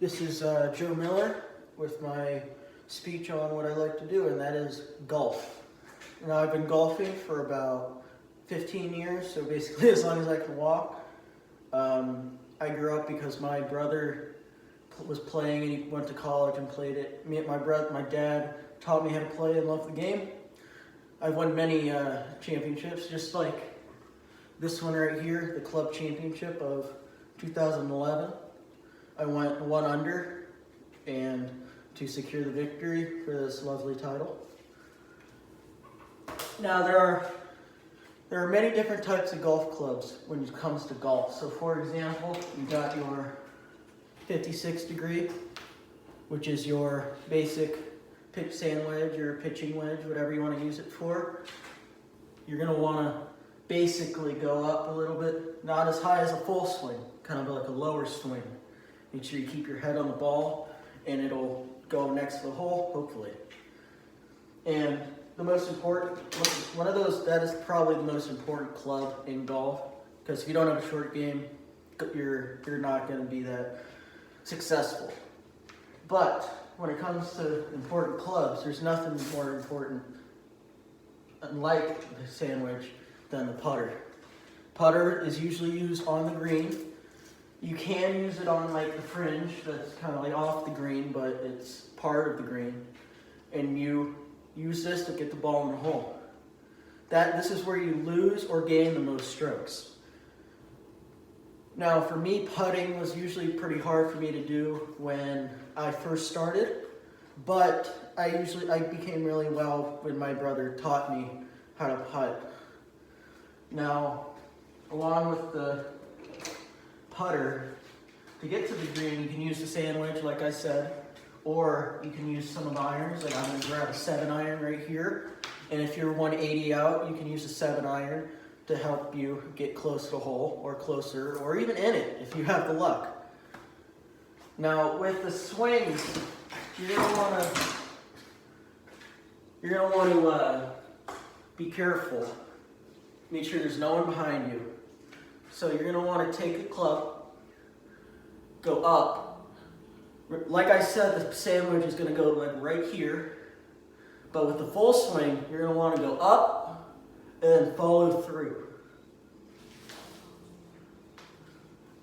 This is Joe Miller with my speech on what I like to do, and that is golf. Now, I've been golfing for about 15 years, so basically as long as I can walk. I grew up because my brother was playing and he went to college and played it. My dad taught me how to play and love the game. I've won many championships, just like this one right here, the club championship of 2011. I went one under and to secure the victory for this lovely title. Now there are many different types of golf clubs when it comes to golf. So for example, you got your 56 degree, which is your basic pitch sand wedge or pitching wedge, whatever you want to use it for. You're going to want to basically go up a little bit, not as high as a full swing, kind of like a lower swing. Make sure you keep your head on the ball and it'll go next to the hole, hopefully. And the most important, that is probably the most important club in golf, because if you don't have a short game, you're not going to be that successful. But when it comes to important clubs, there's nothing more important, unlike the sand wedge, than the putter. Putter is usually used on the green. You can use it on like the fringe that's kind of like off the green, but it's part of the green. And you use this to get the ball in the hole. This is where you lose or gain the most strokes. Now for me, putting was usually pretty hard for me to do when I first started, but I became really well when my brother taught me how to putt. Now, along with the putter, to get to the green, you can use the sand wedge, like I said, or you can use some of the irons. Like I'm going to grab a 7-iron right here, and if you're 180 out, you can use a 7-iron to help you get close to the hole, or closer, or even in it if you have the luck. Now, with the swings, you're going to want to be careful. Make sure there's no one behind you. So you're going to want to take a club, go up. Like I said, the sand wedge is going to go like right here. But with the full swing, you're going to want to go up and then follow through.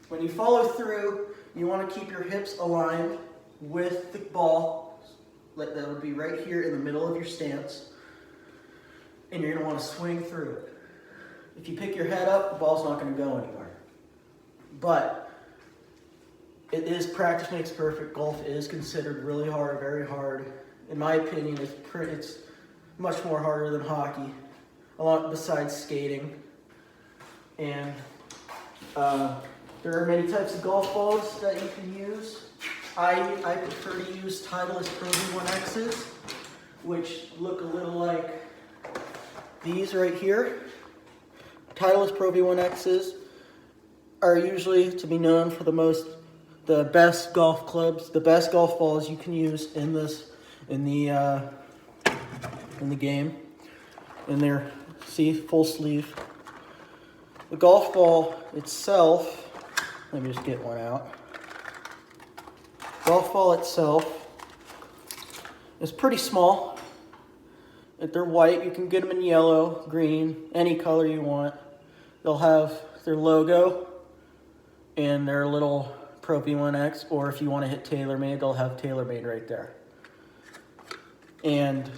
When you follow through, you want to keep your hips aligned with the ball. That would be right here in the middle of your stance. And you're going to want to swing through it. If you pick your head up, the ball's not going to go anywhere. But it is practice makes perfect. Golf is considered really hard, very hard. In my opinion, it's much more harder than hockey, besides skating. And there are many types of golf balls that you can use. I prefer to use Titleist Pro V1Xs, which look a little like these right here. Titleist Pro V1Xs are usually to be known for the best golf clubs, the best golf balls you can use in the game. And they're, see, full sleeve. The golf ball itself, let me just get one out. Golf ball itself is pretty small. If they're white, you can get them in yellow, green, any color you want. They'll have their logo and their little Pro V1X, or if you want to hit TaylorMade, they'll have TaylorMade right there. And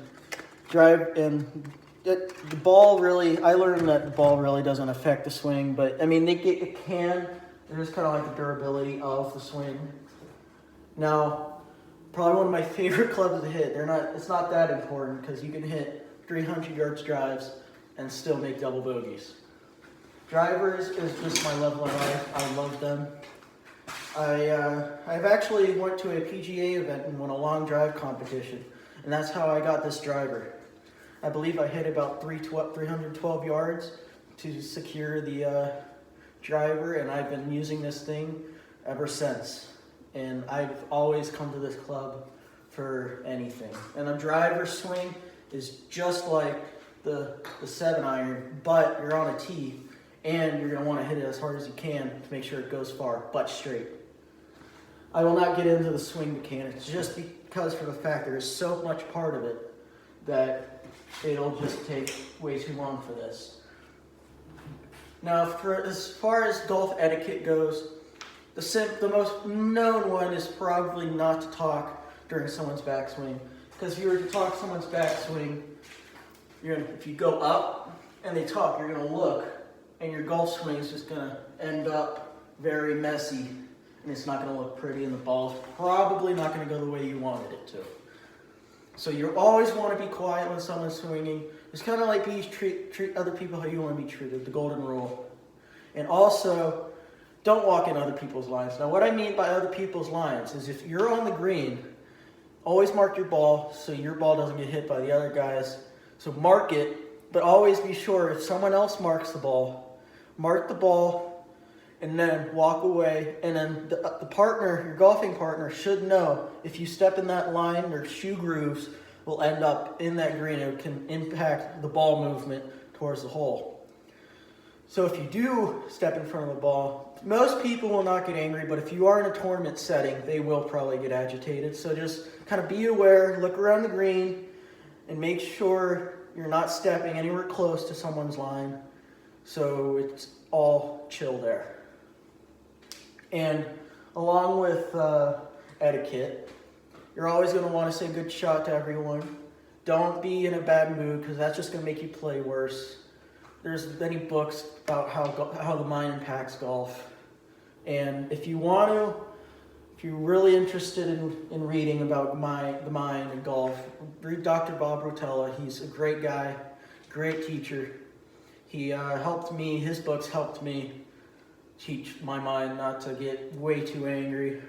the ball really, I learned that the ball really doesn't affect the swing, but I mean, it can. There's kind of like the durability of the swing. Now, probably one of my favorite clubs to hit. It's not that important because you can hit 300 yards drives and still make double bogeys. Drivers is just my love of my life. I love them. I've actually went to a PGA event and won a long drive competition, and that's how I got this driver. I believe I hit about 312 yards to secure the driver, and I've been using this thing ever since. And I've always come to this club for anything. And a driver swing is just like the 7-iron, but you're on a tee. And you're going to want to hit it as hard as you can to make sure it goes far, butt straight. I will not get into the swing mechanics just because for the fact there is so much part of it that it'll just take way too long for this. Now, as far as golf etiquette goes, the most known one is probably not to talk during someone's backswing. Because if you were to talk someone's backswing, if you go up and they talk, you're going to look, and your golf swing is just going to end up very messy, and it's not going to look pretty, and the ball's probably not going to go the way you wanted it to. So you always want to be quiet when someone's swinging. It's kind of like treat other people how you want to be treated, the golden rule. And also, don't walk in other people's lines. Now, what I mean by other people's lines is if you're on the green, always mark your ball so your ball doesn't get hit by the other guys. So mark it, but always be sure if someone else marks the ball, mark the ball, and then walk away. And then the partner, your golfing partner, should know if you step in that line, their shoe grooves will end up in that green. It can impact the ball movement towards the hole. So if you do step in front of the ball, most people will not get angry, but if you are in a tournament setting, they will probably get agitated. So just kind of be aware, look around the green, and make sure you're not stepping anywhere close to someone's line, so it's all chill there. And along with etiquette, you're always going to want to say good shot to everyone. Don't be in a bad mood, because that's just going to make you play worse. There's many books about how the mind impacts golf. And if you're really interested in reading about the mind and golf, read Dr. Bob Rotella. He's a great guy, great teacher. He helped me, his books helped me teach my mind not to get way too angry.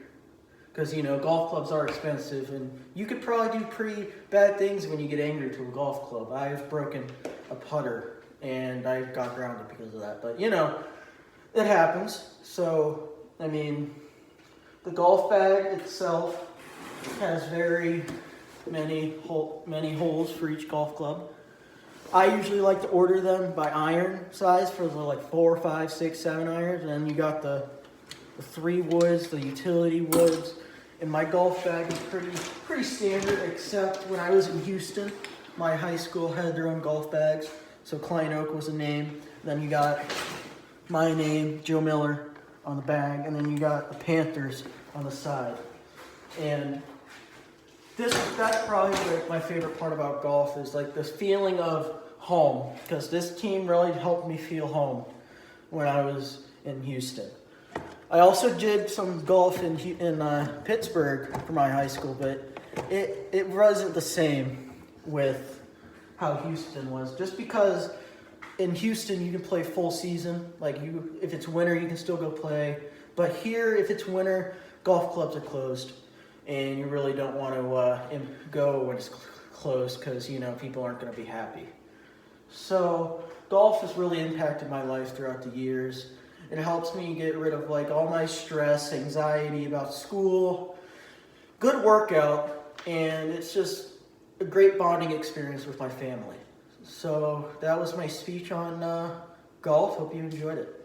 Because, golf clubs are expensive, and you could probably do pretty bad things when you get angry to a golf club. I've broken a putter, and I got grounded because of that. But, it happens. So, the golf bag itself has very many holes for each golf club. I usually like to order them by iron size for the 4, 5, 6, 7 irons. And then you got the 3 woods, the utility woods. And my golf bag is pretty standard, except when I was in Houston, my high school had their own golf bags. So Klein Oak was the name. Then you got my name, Joe Miller, on the bag. And then you got the Panthers on the side. And that's probably my favorite part about golf is this feeling of home. Because this team really helped me feel home when I was in Houston. I also did some golf in Pittsburgh for my high school, but it wasn't the same with how Houston was. Just because in Houston you can play full season, if it's winter you can still go play. But here, if it's winter, golf clubs are closed, and you really don't want to go when it's closed because people aren't going to be happy. So golf has really impacted my life throughout the years. It helps me get rid of all my stress, anxiety about school, good workout, and it's just a great bonding experience with my family. So that was my speech on golf. Hope you enjoyed it.